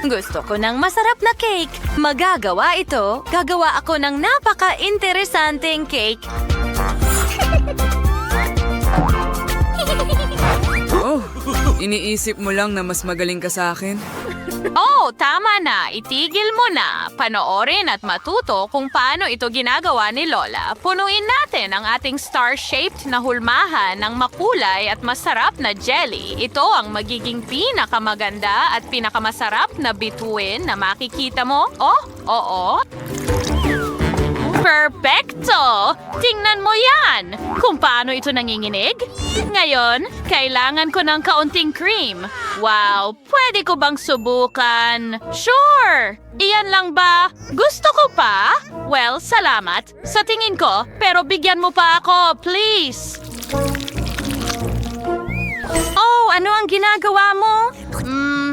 Gusto ko ng masarap na cake. Magagawa ito. Gagawa ako ng napaka-interesanteng cake. Oh, iniisip mo lang na mas magaling ka sa akin? Oh, tama na. Itigil mo na. Panoorin at matuto kung paano ito ginagawa ni Lola. Punuin natin ang ating star-shaped na hulmahan ng makulay at masarap na jelly. Ito ang magiging pinakamaganda at pinakamasarap na bituin na makikita mo. Oh, oo. Perfecto! Tingnan mo yan! Kung paano ito nanginginig. Ngayon, kailangan ko ng kaunting cream. Wow, pwede ko bang subukan? Sure! Iyan lang ba? Gusto ko pa? Well, salamat. Sa tingin ko, pero bigyan mo pa ako, please! Oh, ano ang ginagawa mo?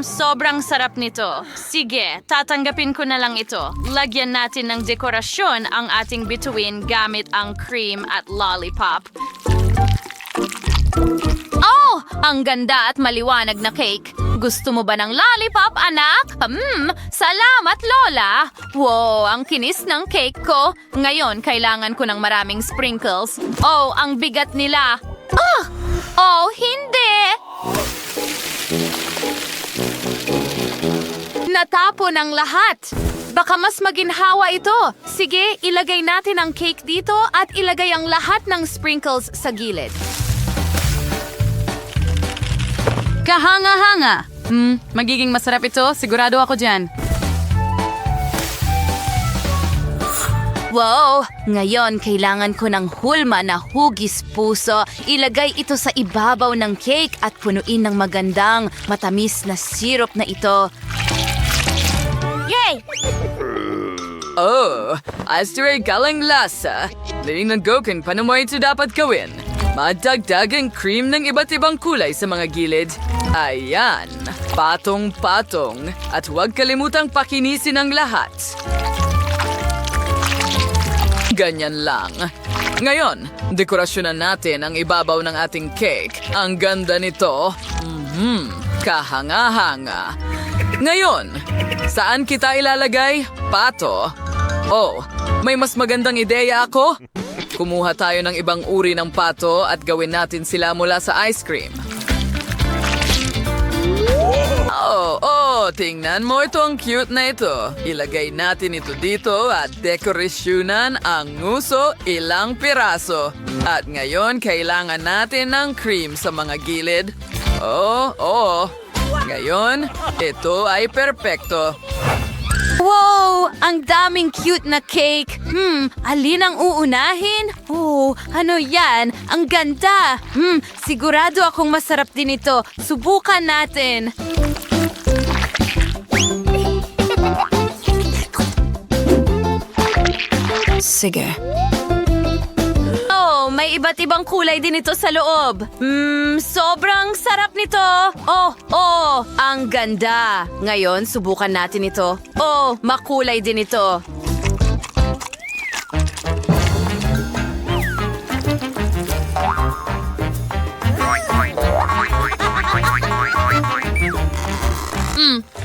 Sobrang sarap nito. Sige, tatanggapin ko na lang ito. Lagyan natin ng dekorasyon ang ating bituin gamit ang cream at lollipop. Oh, ang ganda at maliwanag na cake. Gusto mo ba ng lollipop, anak? Salamat, Lola. Wow, ang kinis ng cake ko. Ngayon, kailangan ko ng maraming sprinkles. Oh, ang bigat nila. Oh, hindi! Natapon ang lahat. Baka mas maginhawa ito. Sige, ilagay natin ang cake dito at ilagay ang lahat ng sprinkles sa gilid. Kahanga-hanga. Magiging masarap ito. Sigurado ako dyan. Wow! Ngayon, kailangan ko ng hulma na hugis puso. Ilagay ito sa ibabaw ng cake at punuin ng magandang matamis na syrup na ito. Yay! Oh, as to ay galang lasa. Linang go kung paano mo ito dapat gawin. Madagdag ang cream ng iba't ibang kulay sa mga gilid. Ayan, patong-patong. At huwag kalimutang pakinisin ang lahat. Ganyan lang. Ngayon, dekorasyonan natin ang ibabaw ng ating cake. Ang ganda nito. Kahanga-hanga. Ngayon, saan kita ilalagay? Pato. Oh, may mas magandang ideya ako. Kumuha tayo ng ibang uri ng pato at gawin natin sila mula sa ice cream. Tingnan mo ito ang cute na ito. Ilagay natin ito dito at dekorasyonan ang nguso ilang piraso. At ngayon, kailangan natin ng cream sa mga gilid. Ngayon, ito ay perpekto. Wow! Ang daming cute na cake. Alin ang uunahin? Oh, ano yan? Ang ganda! Sigurado akong masarap din ito. Subukan natin. Sige. Oh, may iba't ibang kulay din ito sa loob. Sobrang sarap nito. Oh, ang ganda. Ngayon, subukan natin ito. Oh, makulay din ito.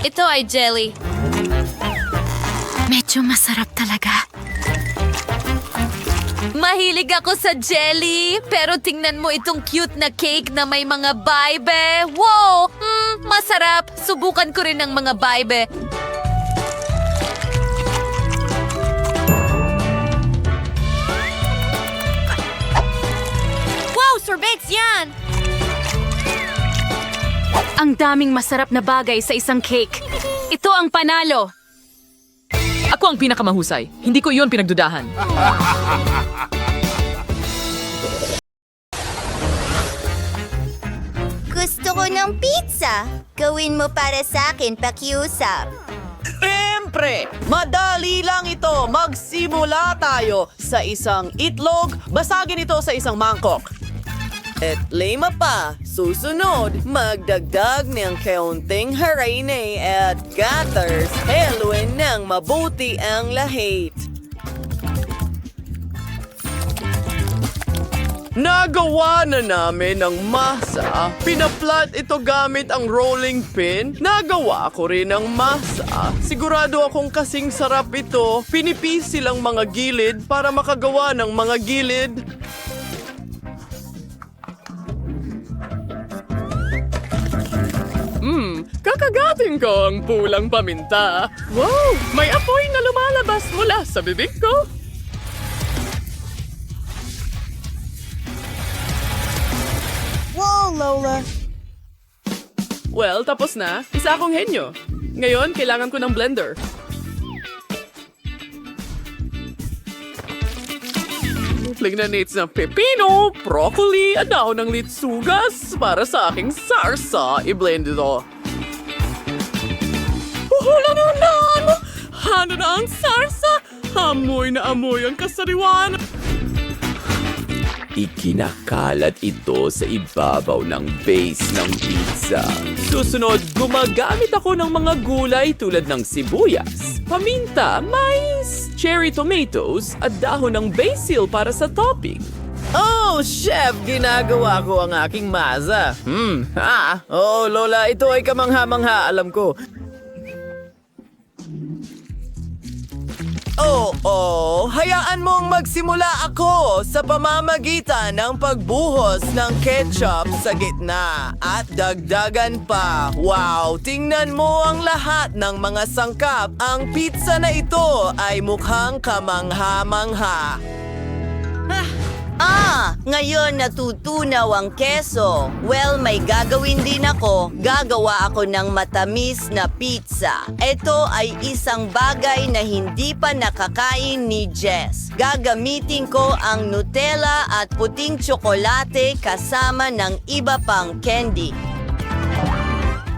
Ito ay jelly. Medyo masarap talaga. Mahilig ako sa jelly, pero tingnan mo itong cute na cake na may mga baibe. Wow! Masarap. Subukan ko rin ng mga baibe. Wow! Sorbets yan! Ang daming masarap na bagay sa isang cake. Ito ang panalo. Ako ang pinakamahusay. Hindi ko iyon pinagdudahan. Gusto ko ng pizza. Gawin mo para sa akin, pakiusap. Siyempre, madali lang ito. Magsimula tayo sa isang itlog. Basagin ito sa isang mangkok. At lima pa, susunod, magdagdag ng kaunting harine at gathers. Haluin ng mabuti ang lahit. Nagawa na namin ang masa. Pinaplat ito gamit ang rolling pin. Nagawa ko rin ang masa. Sigurado akong kasing sarap ito. Pinipisi lang mga gilid para makagawa ng mga gilid. Kakagatin ko ang pulang paminta. Wow! May apoy na lumalabas mula sa bibig ko. Wow, Lola! Well, tapos na. Isa akong henyo. Ngayon, kailangan ko ng blender. Lignanates ng pepino, broccoli, at daon ng litsugas para sa aking sarsa. I-blend ito. Hula naman! Ano na ang sarsa? Amoy na amoy ang kasariwan. Ikinakalat ito sa ibabaw ng base ng pizza. Susunod, gumagamit ako ng mga gulay tulad ng sibuyas, paminta, mais, cherry tomatoes, at dahon ng basil para sa topping. Oh, chef! Ginagawa ko ang aking masa. Oh, Lola, ito ay kamangha-mangha, alam ko. Hayaan mong magsimula ako sa pamamagitan ng pagbuhos ng ketchup sa gitna at dagdagan pa. Wow, tingnan mo ang lahat ng mga sangkap. Ang pizza na ito ay mukhang kamangha-mangha. Ngayon natutunaw ang keso. Well, may gagawin din ako. Gagawa ako ng matamis na pizza. Ito ay isang bagay na hindi pa nakakain ni Jess. Gagamitin ko ang Nutella at puting tsokolate kasama ng iba pang candy.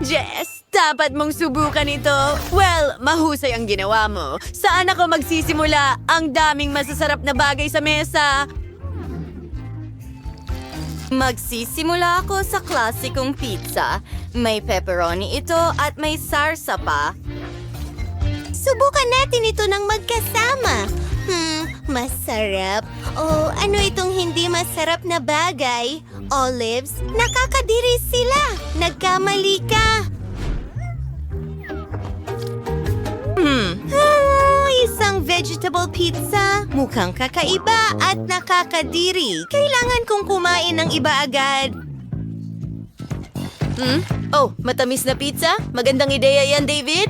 Jess, dapat mong subukan ito. Well, mahusay ang ginawa mo. Saan ako magsisimula? Ang daming masasarap na bagay sa mesa. Magsisimula ako sa klasikong pizza. May pepperoni ito at may sarsa pa. Subukan natin ito ng magkasama. Masarap. Oh, ano itong hindi masarap na bagay? Olives? Nakakadiri sila. Nagkamali ka. Isang vegetable pizza. Mukhang kakaiba at nakakadiri. Kailangan kong kumain ng iba agad. Oh, matamis na pizza? Magandang ideya yan, David.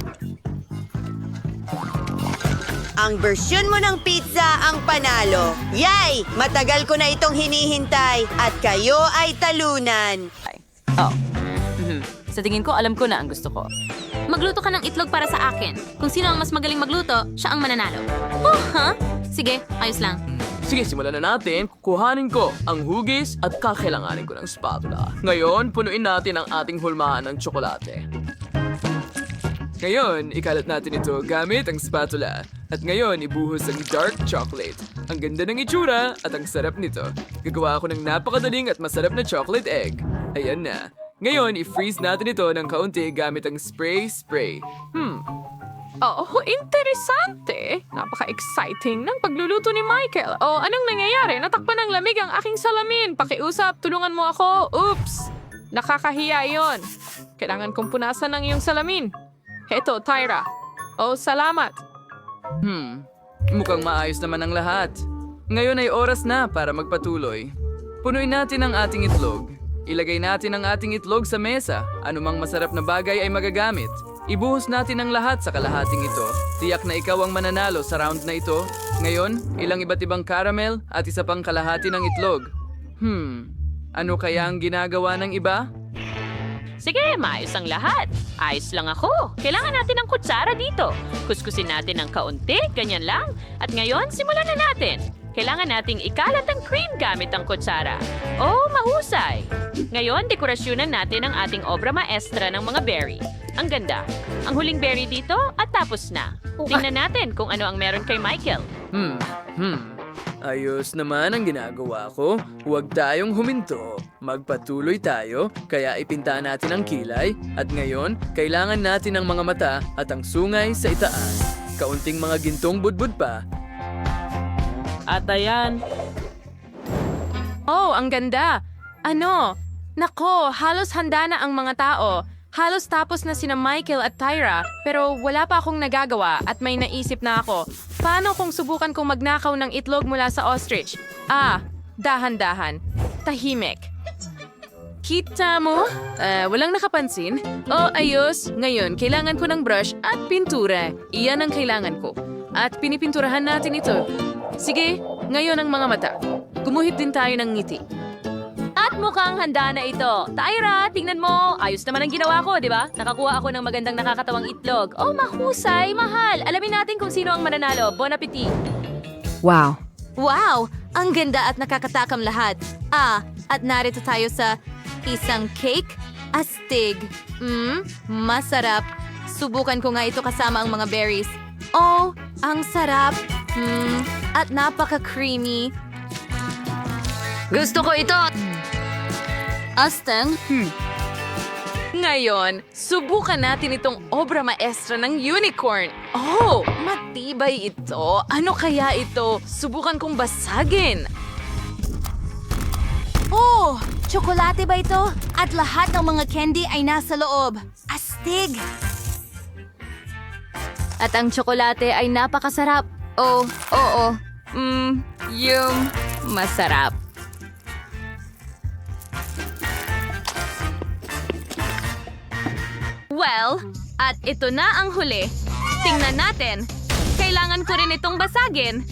Ang bersyon mo ng pizza ang panalo. Yay! Matagal ko na itong hinihintay at kayo ay talunan. Sa tingin ko, alam ko na ang gusto ko. Magluto ka ng itlog para sa akin. Kung sino ang mas magaling magluto, siya ang mananalo. Oh, ha? Sige, ayos lang. Sige, simulan na natin. Kuhanin ko ang hugis at kakailanganin ko ng spatula. Ngayon, punuin natin ang ating hulmahan ng tsokolate. Ngayon, ikalat natin ito gamit ang spatula. At ngayon, ibuhos ang dark chocolate. Ang ganda ng itsura at ang sarap nito. Gagawa ako ng napakadaling at masarap na chocolate egg. Ayan na. Ngayon, i-freeze natin ito ng kaunti gamit ang spray. Oh, interesante. Napaka-exciting ng pagluluto ni Michael. Oh, anong nangyayari? Natakpan ng lamig ang aking salamin. Pakiusap, tulungan mo ako. Oops! Nakakahiya yon. Kailangan kong punasan ng iyong salamin. Heto, Tyra. Oh, salamat. Mukhang maayos naman ang lahat. Ngayon ay oras na para magpatuloy. Punuin natin ang ating itlog. Ilagay natin ang ating itlog sa mesa. Anumang masarap na bagay ay magagamit. Ibuhos natin ang lahat sa kalahating ito. Tiyak na ikaw ang mananalo sa round na ito. Ngayon, ilang iba't ibang caramel at isa pang kalahati ng itlog. Ano kaya ang ginagawa ng iba? Sige, maayos ang lahat. Ayos lang ako. Kailangan natin ng kutsara dito. Kuskusin natin ng kaunti, ganyan lang. At ngayon, simulan na natin. Kailangan nating ikalat ang cream gamit ang kutsara. Oh, mahusay! Ngayon, dekorasyonan natin ang ating obra maestra ng mga berry. Ang ganda. Ang huling berry dito at tapos na. Tingnan natin kung ano ang meron kay Michael. Ayos naman ang ginagawa ko. Huwag tayong huminto. Magpatuloy tayo, kaya ipinta natin ang kilay. At ngayon, kailangan natin ang mga mata at ang sungay sa itaas. Kaunting mga gintong budbud pa. At ayan, Oh, ang ganda. Ano? Nako, halos handa na ang mga tao. Halos tapos na sina Michael at Tyra, pero wala pa akong nagagawa at may naisip na ako. Paano kung subukan kong magnakaw ng itlog mula sa ostrich? Dahan-dahan. Tahimik. Kita mo? Walang nakapansin? Oh, ayos. Ngayon, kailangan ko ng brush at pintura. Iyan ang kailangan ko. At pinipinturahan natin ito. Sige, ngayon ang mga mata. Gumuhit din tayo ng ngiti. At mukhang handa na ito. Tyra, tingnan mo. Ayos naman ang ginawa ko, di ba? Nakakuha ako ng magandang nakakatawang itlog. Oh, mahusay, mahal. Alamin natin kung sino ang mananalo. Bon appetit. Wow! Ang ganda at nakakatakam lahat. At narito tayo sa isang cake. Astig. Masarap. Subukan ko nga ito kasama ang mga berries. Oh, ang sarap. At napaka-creamy. Gusto ko ito. Asteng? Ngayon, subukan natin itong obra maestra ng unicorn. Oh, matibay ito. Ano kaya ito? Subukan kong basagin. Oh, tsokolate ba ito? At lahat ng mga candy ay nasa loob. Astig! At ang tsokolate ay napakasarap. Oh, oo. Masarap. Well, at ito na ang huli. Tingnan natin. Kailangan ko rin itong basagin.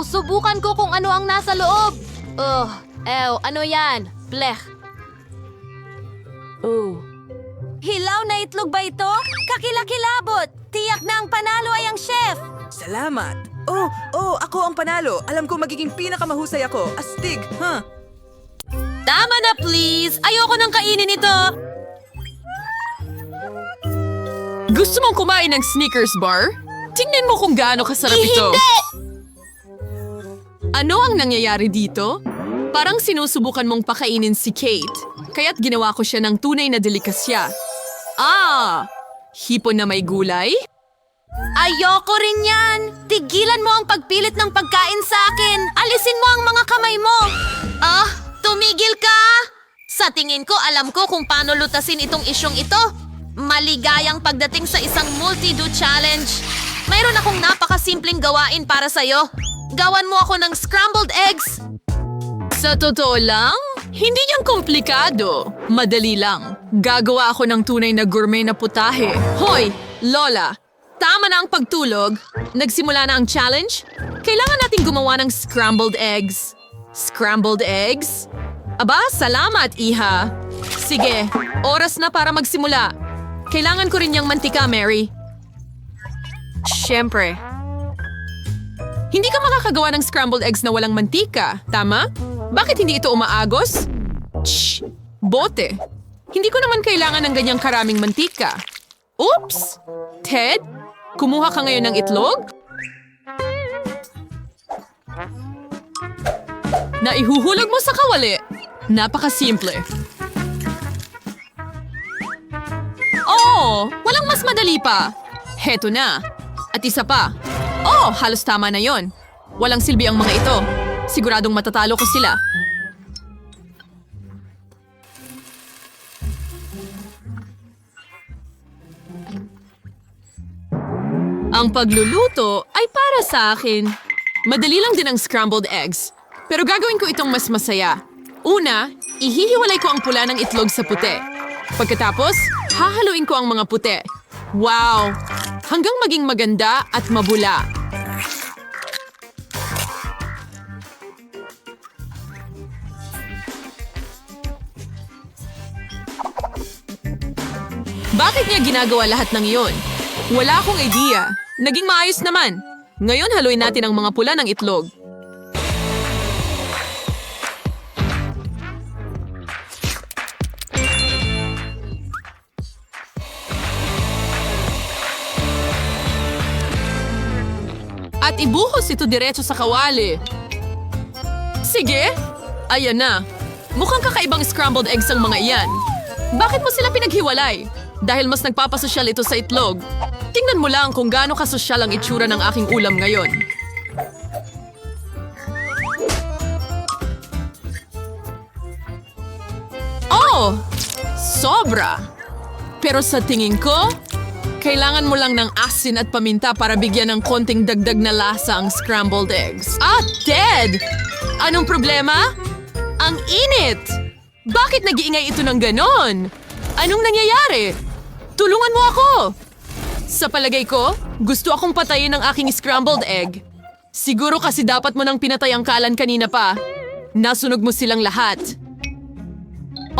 Subukan ko kung ano ang nasa loob. Ano yan? Blech. Hilaw na itlog ba ito? Kakilakilabot! Tiyak na ang panalo ay ang chef! Salamat! Ako ang panalo. Alam ko magiging pinakamahusay ako. Astig, ha? Tama na, please! Ayoko nang kainin ito! Gusto mong kumain ng Snickers bar? Tingnan mo kung gaano kasarap ito. Ano ang nangyayari dito? Parang sinusubukan mong pakainin si Kate. Kaya't ginawa ko siya ng tunay na delikasya. Hipon na may gulay? Ayoko rin yan! Tigilan mo ang pagpilit ng pagkain sa akin! Alisin mo ang mga kamay mo! Tumigil ka! Sa tingin ko, alam ko kung paano lutasin itong isyong ito. Maligayang pagdating sa isang multi-do challenge. Mayroon akong napakasimpleng gawain para sa'yo. Gawan mo ako ng scrambled eggs. Sa totoo lang, hindi niyang komplikado. Madali lang. Gagawa ako ng tunay na gourmet na putahe. Hoy, Lola! Tama na ang pagtulog. Nagsimula na ang challenge? Kailangan nating gumawa ng scrambled eggs. Scrambled eggs? Aba, salamat, Iha. Sige, oras na para magsimula. Kailangan ko rin yung mantika, Mary. Siyempre. Hindi ka makakagawa ng scrambled eggs na walang mantika, tama? Bakit hindi ito umaagos? Shh! Bote. Hindi ko naman kailangan ng ganyang karaming mantika. Oops! Ted? Kumuha ka ngayon ng itlog? Naihuhulog mo sa kawali. Napakasimple. Walang mas madali pa. Heto na. At isa pa. Halos tama na yon. Walang silbi ang mga ito. Siguradong matatalo ko sila. Ang pagluluto ay para sa akin. Madali lang din ang scrambled eggs. Pero gagawin ko itong mas masaya. Una, ihihiwalay ko ang pula ng itlog sa puti. Pagkatapos, hahaluin ko ang mga puti. Wow! Hanggang maging maganda at mabula. Bakit niya ginagawa lahat ng iyon? Wala akong idea. Naging maayos naman. Ngayon haluin natin ang mga pula ng itlog. At ibuhos ito diretso sa kawali. Sige, ayan na. Mukhang kakaibang scrambled eggs ang mga iyan. Bakit mo sila pinaghiwalay? Dahil mas nagpapasosyal ito sa itlog. Tingnan mo lang kung gaano kasosyal ang itsura ng aking ulam ngayon. Oh, sobra. Pero sa tingin ko, kailangan mo lang ng asin at paminta para bigyan ng konting dagdag na lasa ang scrambled eggs. Ah, Ted! Anong problema? Ang init! Bakit nag-iingay ito ng ganon? Anong nangyayari? Tulungan mo ako! Sa palagay ko, gusto akong patayin ang aking scrambled egg. Siguro kasi dapat mo nang pinatay ang kalan kanina pa. Nasunog mo silang lahat.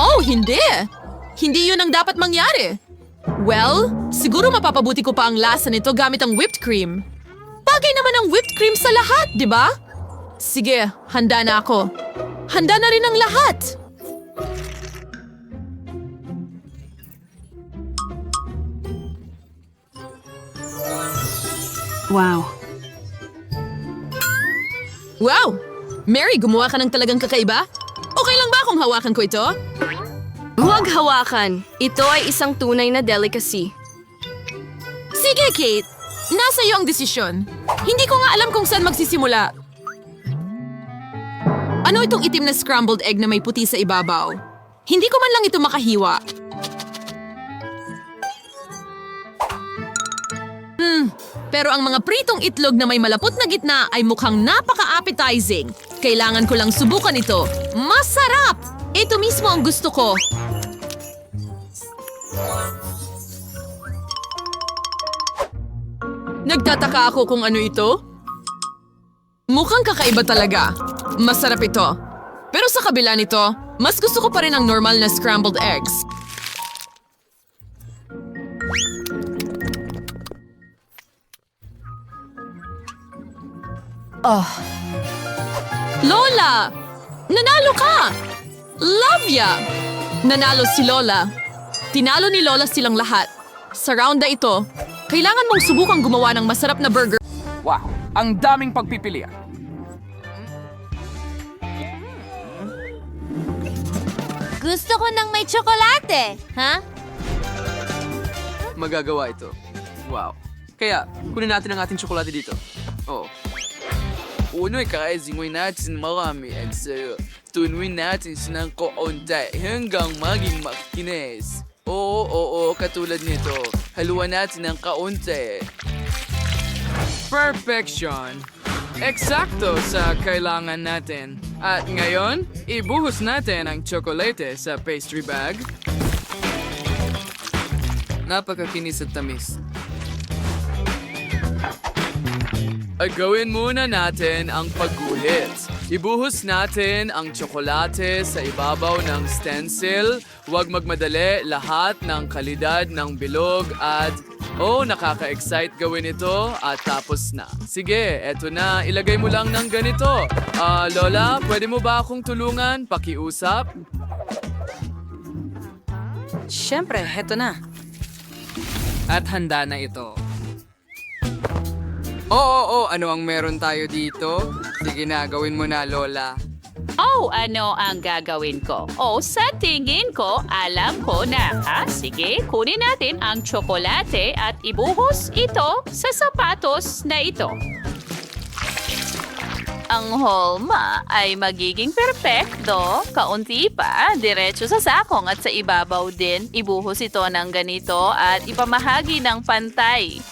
Oh, hindi! Hindi yun ang dapat mangyari. Well, siguro mapapabuti ko pa ang lasa nito gamit ang whipped cream. Bagay naman ang whipped cream sa lahat, di ba? Sige, handa na ako. Handa na rin ang lahat. Wow. Wow! Mary, gumawa ka ng talagang kakaiba? Okay lang ba kung hawakan ko ito? Huwag hawakan. Ito ay isang tunay na delicacy. Sige, Kate. Nasa iyo ang desisyon. Hindi ko nga alam kung saan magsisimula. Ano itong itim na scrambled egg na may puti sa ibabaw? Hindi ko man lang ito makahiwa. Pero ang mga pritong itlog na may malapot na gitna ay mukhang napaka-appetizing. Kailangan ko lang subukan ito. Masarap! Ito mismo ang gusto ko. Nagtataka ako kung ano ito. Mukhang kakaiba talaga. Masarap ito. Pero sa kabila nito, mas gusto ko pa rin ang normal na scrambled eggs. Lola! Nanalo ka! Love ya! Nanalo si Lola. Tinalo ni Lola silang lahat. Sa round na ito, kailangan mong subukang gumawa ng masarap na burger. Wow, ang daming pagpipilian. Gusto ko ng may tsokolate. Ha? Magagawa ito. Wow. Kaya, kunin natin ang ating tsokolate dito. Oh. Uno, kakaizingwin natin marami at tunuin natin siya ng kaunti hanggang maging makinis. Oo, katulad nito. Haluan natin ng kaunti. Perfection! Eksakto sa kailangan natin. At ngayon, ibuhos natin ang tsokolate sa pastry bag. Napakakinis at tamis. At gawin muna natin ang pagguhit. Ibuhos natin ang tsokolate sa ibabaw ng stencil. Huwag magmadali, lahat ng kalidad ng bilog at nakaka-excite gawin ito at tapos na. Sige, eto na, ilagay mo lang ng ganito. Lola, pwede mo ba akong tulungan? Pakiusap? Siyempre, heto na. At handa na ito. Oo, ano ang meron tayo dito? Sige na, gawin mo na, Lola. Oh, ano ang gagawin ko? Oh, sa tingin ko, alam ko na. Sige, kunin natin ang tsokolate at ibuhos ito sa sapatos na ito. Ang holma ay magiging perpekto. Kaunti pa, diretso sa sakong at sa ibabaw din. Ibuhos ito ng ganito at ipamahagi ng pantay.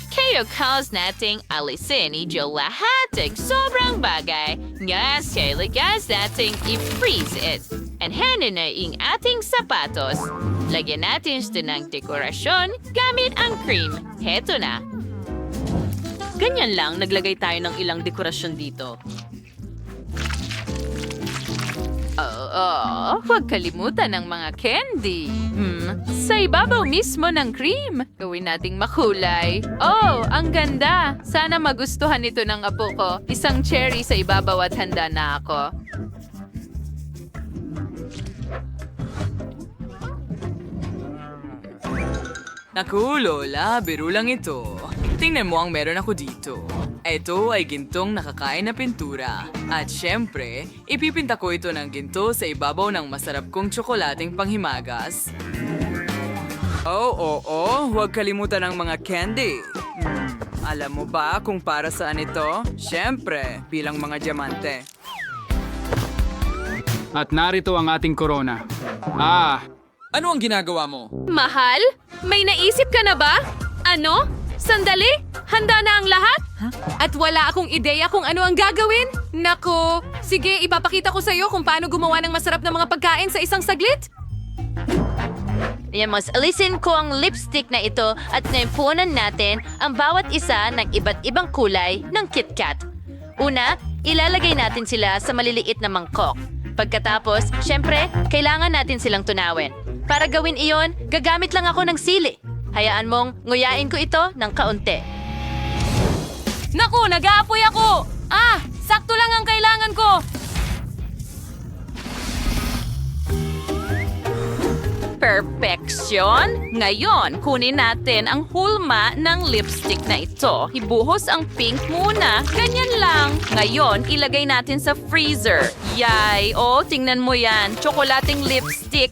Kaya cause nating alisin idyo lahat ng sobrang bagay. Nga kailangan nating i-freeze it. And handa na ang ating sapatos. Lagyan natin ito ng dekorasyon gamit ang cream. Heto na. Ganyan lang, naglagay tayo ng ilang dekorasyon dito. Huwag kalimutan ng mga candy. Sa ibabaw mismo ng cream. Gawin nating makulay. Oh, ang ganda. Sana magustuhan ito ng apo ko. Isang cherry sa ibabaw at handa na ako. Naku, Lola, biro lang ito. Tingnan mo ang meron ako dito. Ito ay gintong nakakain na pintura. At syempre, ipipinta ko ito ng ginto sa ibabaw ng masarap kong tsokolating panghimagas. Huwag kalimutan ang mga candy. Alam mo ba kung para saan ito? Siyempre, bilang mga diamante. At narito ang ating korona. Ano ang ginagawa mo? Mahal? May naisip ka na ba? Ano? Sandali? Handa na ang lahat? At wala akong ideya kung ano ang gagawin? Nako, sige, ipapakita ko sa'yo kung paano gumawa ng masarap na mga pagkain sa isang saglit. Mas alisin ko ang lipstick na ito at naipunan natin ang bawat isa ng iba't ibang kulay ng KitKat. Una, ilalagay natin sila sa maliliit na mangkok. Pagkatapos, syempre, kailangan natin silang tunawin. Para gawin iyon, gagamit lang ako ng sili. Hayaan mong nguyain ko ito ng kaunti. Naku, nag-aapoy ako! Sakto lang ang kailangan ko! Perfection! Ngayon, kunin natin ang hulma ng lipstick na ito. Ibuhos ang pink muna. Ganyan lang. Ngayon, ilagay natin sa freezer. Yay! Oh, tingnan mo yan. Tsokolating lipstick.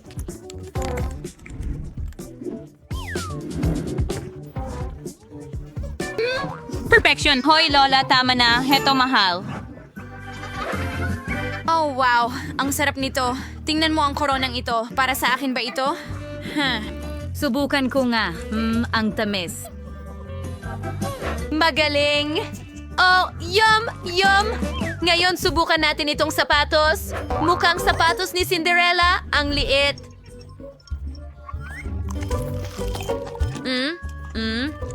Perfection! Hoy, Lola, tama na. Heto, mahal. Oh, wow. Ang sarap nito. Tingnan mo ang koronang ito. Para sa akin ba ito? Subukan ko nga. Ang tamis. Magaling! Oh, yum! Yum! Ngayon, subukan natin itong sapatos. Mukhang sapatos ni Cinderella. Ang liit.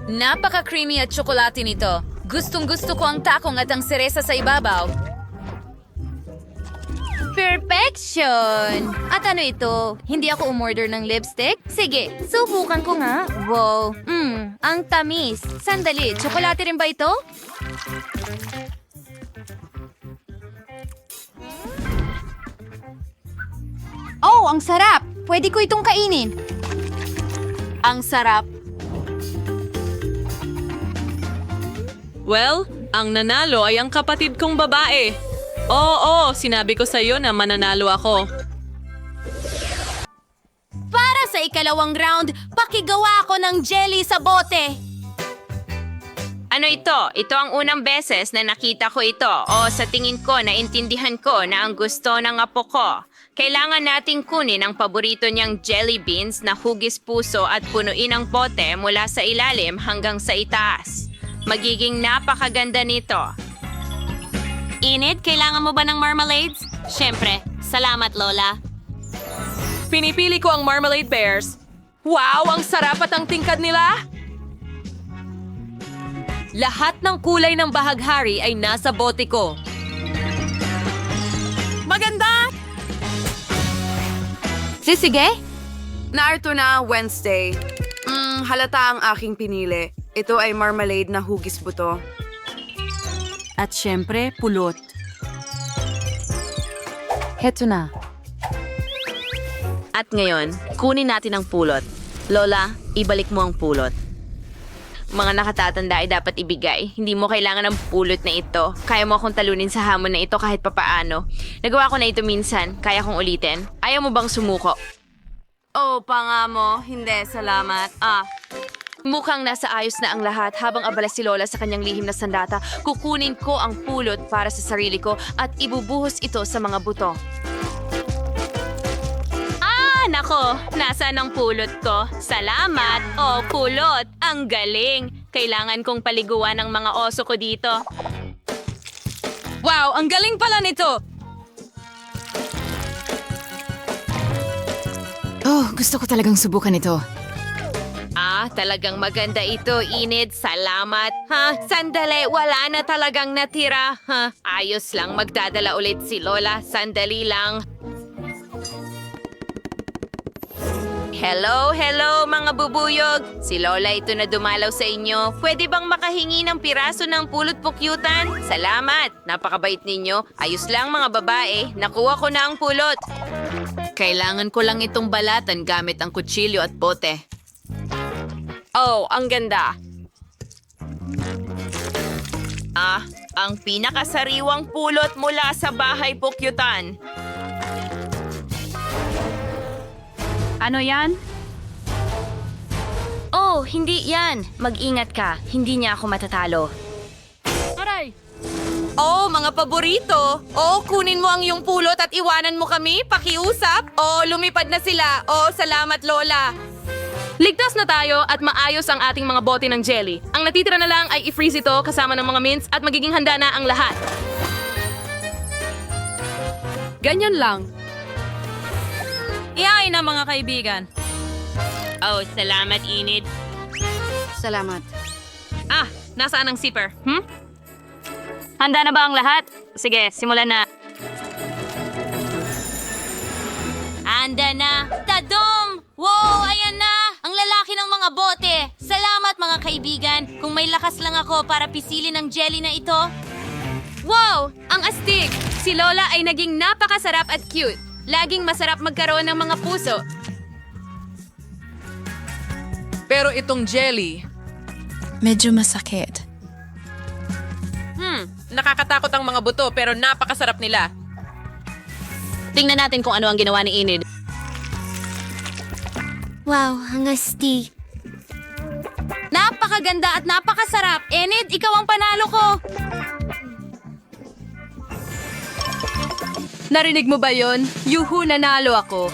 Napaka-creamy at tsokolate nito. Gustong-gusto ko ang takong at ang seresa sa ibabaw. Perfection! At ano ito? Hindi ako umorder ng lipstick? Sige, subukan ko nga. Wow, ang tamis. Sandali, tsokolate rin ba ito? Oh, ang sarap! Pwede ko itong kainin. Ang sarap. Well, ang nanalo ay ang kapatid kong babae. Oo, sinabi ko sa'yo na mananalo ako. Para sa ikalawang round, pakigawa ako ng jelly sa bote. Ano ito? Ito ang unang beses na nakita ko ito. O sa tingin ko, naintindihan ko na ang gusto ng apo ko. Kailangan nating kunin ang paborito niyang jelly beans na hugis puso at punuin ang bote mula sa ilalim hanggang sa itaas. Magiging napakaganda nito. Init, kailangan mo ba ng marmalades? Siyempre, salamat Lola. Pinipili ko ang marmalade bears. Wow, ang sarap at ang tingkad nila! Lahat ng kulay ng bahaghari ay nasa bote ko. Maganda! Sige? Narito na, Wednesday. Halata ang aking pinili. Ito ay marmalade na hugis buto. At syempre, pulot. Heto na. At ngayon, kunin natin ang pulot. Lola, ibalik mo ang pulot. Mga nakatatanda ay dapat ibigay. Hindi mo kailangan ng pulot na ito. Kaya mo akong talunin sa hamon na ito kahit papaano. Nagawa ko na ito minsan. Kaya kong ulitin. Ayaw mo bang sumuko? Oh, panga mo. Hindi, salamat. Mukhang nasa ayos na ang lahat habang abala si Lola sa kanyang lihim na sandata. Kukunin ko ang pulot para sa sarili ko at ibubuhos ito sa mga buto. Nako, nasaan ang pulot ko? Salamat! Oh, pulot! Ang galing! Kailangan kong paliguan ng mga oso ko dito. Wow, ang galing pala nito! Oh, gusto ko talagang subukan ito. Talagang maganda ito, Enid. Salamat. Sandali, wala na talagang natira. Ayos lang, magdadala ulit si Lola. Sandali lang. Hello, mga bubuyog. Si Lola ito na dumalaw sa inyo. Pwede bang makahingi ng piraso ng pulot pukyutan? Salamat. Napakabait ninyo. Ayos lang mga babae. Nakuha ko na ang pulot. Kailangan ko lang itong balatan gamit ang kutsilyo at bote. Oh, ang ganda. Ang pinakasariwang pulot mula sa bahay pukyutan. Ano yan? Oh, Oh, hindi yan. Mag-ingat ka. Hindi niya ako matatalo. Oh, mga paborito. Oh, kunin mo ang iyong pulot at iwanan mo kami. Pakiusap. Oh, lumipad na sila. Oh, salamat, Lola. Ligtas na tayo at maayos ang ating mga bote ng jelly. Ang natitira na lang ay i-freeze ito kasama ng mga mints at magiging handa na ang lahat. Ganyan lang. Iyain na mga kaibigan. Oh, salamat, Enid. Salamat. Ah, nasaan ang zipper? Handa na ba ang lahat? Sige, simulan na. Handa na. Tadom! Wow, ayan na! Ang lalaki ng mga bote. Salamat mga kaibigan. Kung may lakas lang ako para pisilin ang jelly na ito. Wow! Ang astig! Si Lola ay naging napakasarap at cute. Laging masarap magkaroon ng mga puso. Pero itong jelly, Medyo masakit. nakakatakot ang mga buto pero napakasarap nila. Tingnan natin kung ano ang ginawa ni Enid. Wow, ang astig. Napakaganda at napakasarap. Enid, ikaw ang panalo ko. Narinig mo ba yon? Yuhu, nanalo ako.